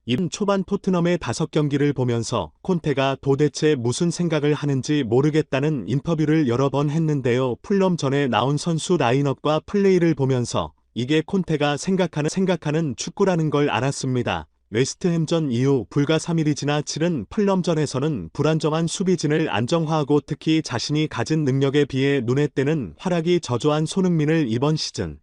이른 초반 토트넘의 5경기를 보면서 콘테가 도대체 무슨 생각을 하는지 모르겠다는 인터뷰를 여러 번 했는데요. 풀럼 전에 나온 선수 라인업과 플레이를 보면서 이게 콘테가 생각하는 축구라는 걸 알았습니다. 웨스트햄전 이후 불과 3일이 지나 치른 풀럼전에서는 불안정한 수비진을 안정화하고 특히 자신이 가진 능력에 비해 눈에 띄는 활약이 저조한 손흥민을 이번 시즌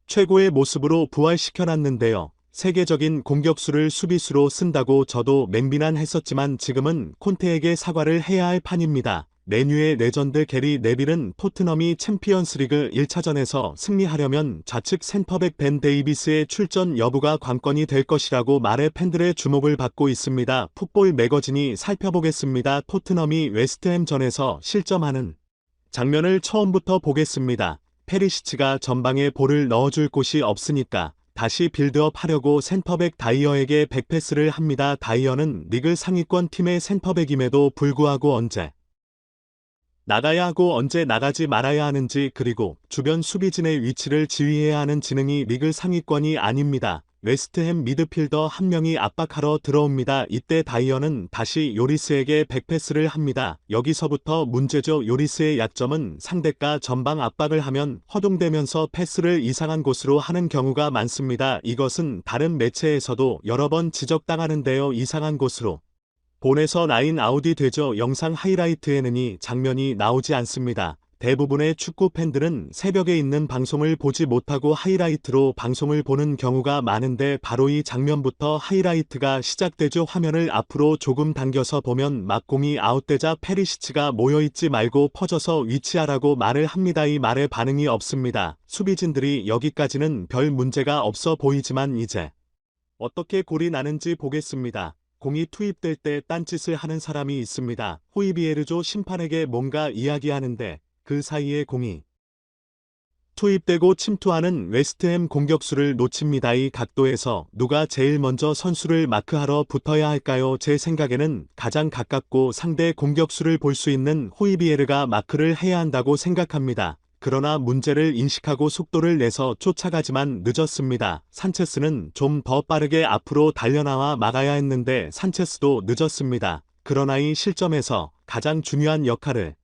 최고의 모습으로 부활시켜놨는데요. 세계적인 공격수를 수비수로 쓴다고 저도 맹비난했었지만 지금은 콘테에게 사과를 해야 할 판입니다. 맨유의 레전드 게리 네빌은 토트넘이 챔피언스리그 1차전에서 승리하려면 좌측 센터백 벤 데이비스의 출전 여부가 관건이 될 것이라고 말해 팬들의 주목을 받고 있습니다. 풋볼 매거진이 살펴보겠습니다. 토트넘이 웨스트햄전에서 실점하는 장면을 처음부터 보겠습니다. 페리시치가 전방에 볼을 넣어줄 곳이 없으니까 다시 빌드업 하려고 센터백 다이어에게 백패스를 합니다. 다이어는 리그 상위권 팀의 센터백임에도 불구하고 언제 나가야 하고 언제 나가지 말아야 하는지 그리고 주변 수비진의 위치를 지휘해야 하는 지능이 리그 상위권이 아닙니다. 웨스트햄 미드필더 한 명이 압박하러 들어옵니다. 이때 다이어는 다시 요리스에게 백패스를 합니다. 여기서부터 문제죠. 요리스의 약점은 상대가 전방 압박을 하면 허둥대면서 패스를 이상한 곳으로 하는 경우가 많습니다. 이것은 다른 매체에서도 여러 번 지적당하는데요. 이상한 곳으로 본에서 라인 아웃이 되죠. 영상 하이라이트에는 이 장면이 나오지 않습니다. 대부분의 축구 팬들은 새벽에 있는 방송을 보지 못하고 하이라이트로 방송을 보는 경우가 많은데 바로 이 장면부터 하이라이트가 시작되죠. 화면을 앞으로 조금 당겨서 보면 막 공이 아웃되자 페리시치가 모여있지 말고 퍼져서 위치하라고 말을 합니다. 이 말에 반응이 없습니다. 수비진들이 여기까지는 별 문제가 없어 보이지만 이제 어떻게 골이 나는지 보겠습니다. 공이 투입될 때 딴짓을 하는 사람이 있습니다. 호이비에르조 심판에게 뭔가 이야기하는데 그 사이에 공이 투입되고 침투하는 웨스트햄 공격수를 놓칩니다. 이 각도에서 누가 제일 먼저 선수를 마크하러 붙어야 할까요? 제 생각에는 가장 가깝고 상대 공격수를 볼 수 있는 호이비에르가 마크를 해야 한다고 생각합니다. 그러나 문제를 인식하고 속도를 내서 쫓아가지만 늦었습니다. 산체스는 좀 더 빠르게 앞으로 달려나와 막아야 했는데 산체스도 늦었습니다. 그러나 이 실점에서 가장 중요한 역할을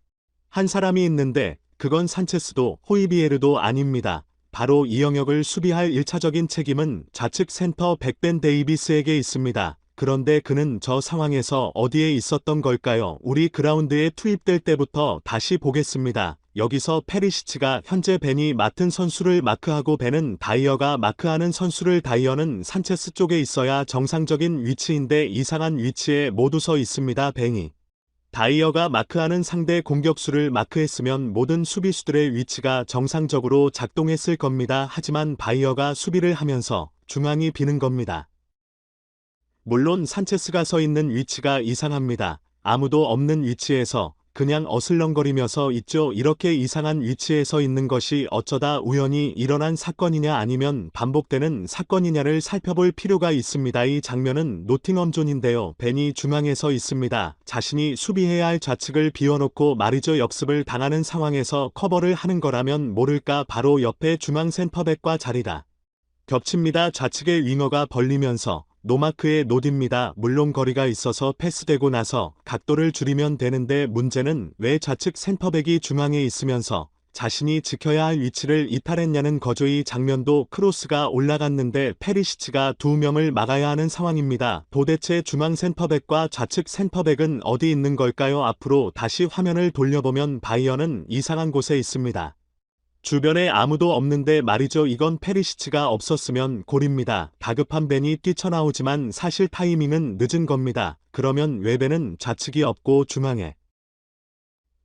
한 사람이 있는데 그건 산체스도 호이비에르도 아닙니다. 바로 이 영역을 수비할 1차적인 책임은 좌측 센터 벤 데이비스에게 있습니다. 그런데 그는 저 상황에서 어디에 있었던 걸까요? 우리 그라운드에 투입될 때부터 다시 보겠습니다. 여기서 페리시치가 현재 벤이 맡은 선수를 마크하고 벤은 다이어가 마크하는 선수를 다이어는 산체스 쪽에 있어야 정상적인 위치인데 이상한 위치에 모두 서 있습니다. 벤이 다이어가 마크하는 상대 공격수를 마크했으면 모든 수비수들의 위치가 정상적으로 작동했을 겁니다. 하지만 바이어가 수비를 하면서 중앙이 비는 겁니다. 물론 산체스가 서 있는 위치가 이상합니다. 아무도 없는 위치에서 그냥 어슬렁거리면서 있죠. 이렇게 이상한 위치에 서 있는 것이 어쩌다 우연히 일어난 사건이냐 아니면 반복되는 사건이냐를 살펴볼 필요가 있습니다. 이 장면은 노팅엄존인데요. 벤이 중앙에 서 있습니다. 자신이 수비해야 할 좌측을 비워놓고 말이죠. 역습을 당하는 상황에서 커버를 하는 거라면 모를까 바로 옆에 중앙 센터백과 자리가 겹칩니다. 좌측의 윙어가 벌리면서 노마크의 노딥니다. 물론 거리가 있어서 패스되고 나서 각도를 줄이면 되는데 문제는 왜 좌측 센터백이 중앙에 있으면서 자신이 지켜야 할 위치를 이탈했냐는 거죠. 이 장면도 크로스가 올라갔는데 페리시치가 2명을 막아야 하는 상황입니다. 도대체 중앙 센터백과 좌측 센터백은 어디 있는 걸까요? 앞으로 다시 화면을 돌려보면 바이어는 이상한 곳에 있습니다. 주변에 아무도 없는데 말이죠. 이건 페리시치가 없었으면 골입니다. 다급한 벤이 뛰쳐나오지만 사실 타이밍은 늦은 겁니다. 그러면 왜 벤은 좌측이 없고 중앙에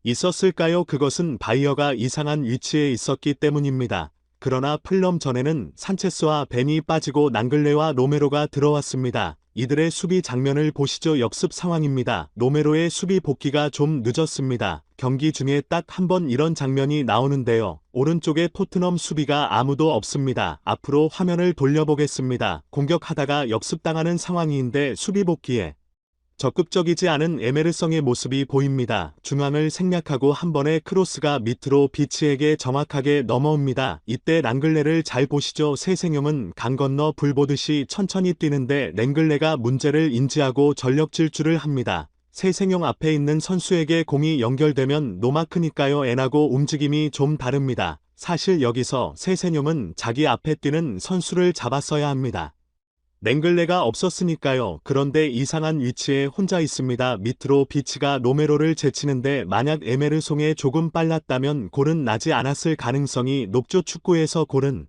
있었을까요? 그것은 바이어가 이상한 위치에 있었기 때문입니다. 그러나 풀럼 전에는 산체스와 벤이 빠지고 낭글레와 로메로가 들어왔습니다. 이들의 수비 장면을 보시죠. 역습 상황입니다. 로메로의 수비 복귀가 좀 늦었습니다. 경기 중에 딱 한 번 이런 장면이 나오는데요. 오른쪽에 토트넘 수비가 아무도 없습니다. 앞으로 화면을 돌려보겠습니다. 공격하다가 역습당하는 상황인데 수비 복귀에 적극적이지 않은 에메르성의 모습이 보입니다. 중앙을 생략하고 한 번의 크로스가 밑으로 비치에게 정확하게 넘어옵니다. 이때 랑글레를 잘 보시죠. 세생용은 강 건너 불 보듯이 천천히 뛰는데 랭글레가 문제를 인지하고 전력 질주를 합니다. 세생용 앞에 있는 선수에게 공이 연결되면 노마크니까요. N하고 움직임이 좀 다릅니다. 사실 여기서 세생용은 자기 앞에 뛰는 선수를 잡았어야 합니다. 랭글레가 없었으니까요. 그런데 이상한 위치에 혼자 있습니다. 밑으로 비치가 로메로를 제치는데 만약 에메르송에 조금 빨랐다면 골은 나지 않았을 가능성이 높죠. 축구에서 골은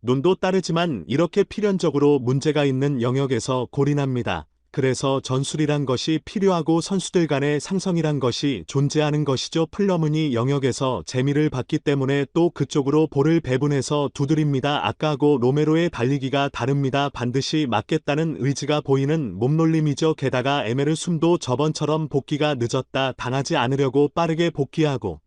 눈도 따르지만 이렇게 필연적으로 문제가 있는 영역에서 골이 납니다. 그래서 전술이란 것이 필요하고 선수들 간의 상성이란 것이 존재하는 것이죠. 플러문이 영역에서 재미를 봤기 때문에 또 그쪽으로 볼을 배분해서 두드립니다. 아까하고 로메로의 달리기가 다릅니다. 반드시 맞겠다는 의지가 보이는 몸놀림이죠. 게다가 에메르숨도 저번처럼 복귀가 늦었다 당하지 않으려고 빠르게 복귀하고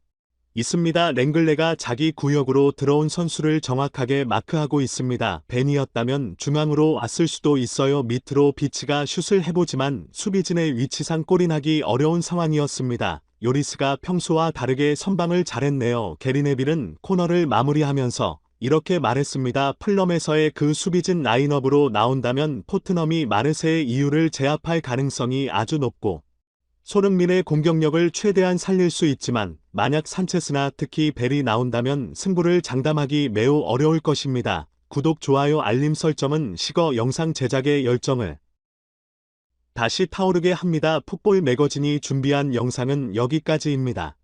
있습니다. 랭글레가 자기 구역으로 들어온 선수를 정확하게 마크하고 있습니다. 벤이었다면 중앙으로 왔을 수도 있어요. 밑으로 비치가 슛을 해보지만 수비진의 위치상 골이 나기 어려운 상황이었습니다. 요리스가 평소와 다르게 선방을 잘했네요. 게리 네빌은 코너를 마무리하면서 이렇게 말했습니다. 플럼에서의 그 수비진 라인업으로 나온다면 토트넘이 마르세의 이유를 제압할 가능성이 아주 높고 손흥민의 공격력을 최대한 살릴 수 있지만 만약 산체스나 특히 벨이 나온다면 승부를 장담하기 매우 어려울 것입니다. 구독, 좋아요, 알림 설정은 식어 영상 제작의 열정을 다시 타오르게 합니다. 풋볼 매거진이 준비한 영상은 여기까지입니다.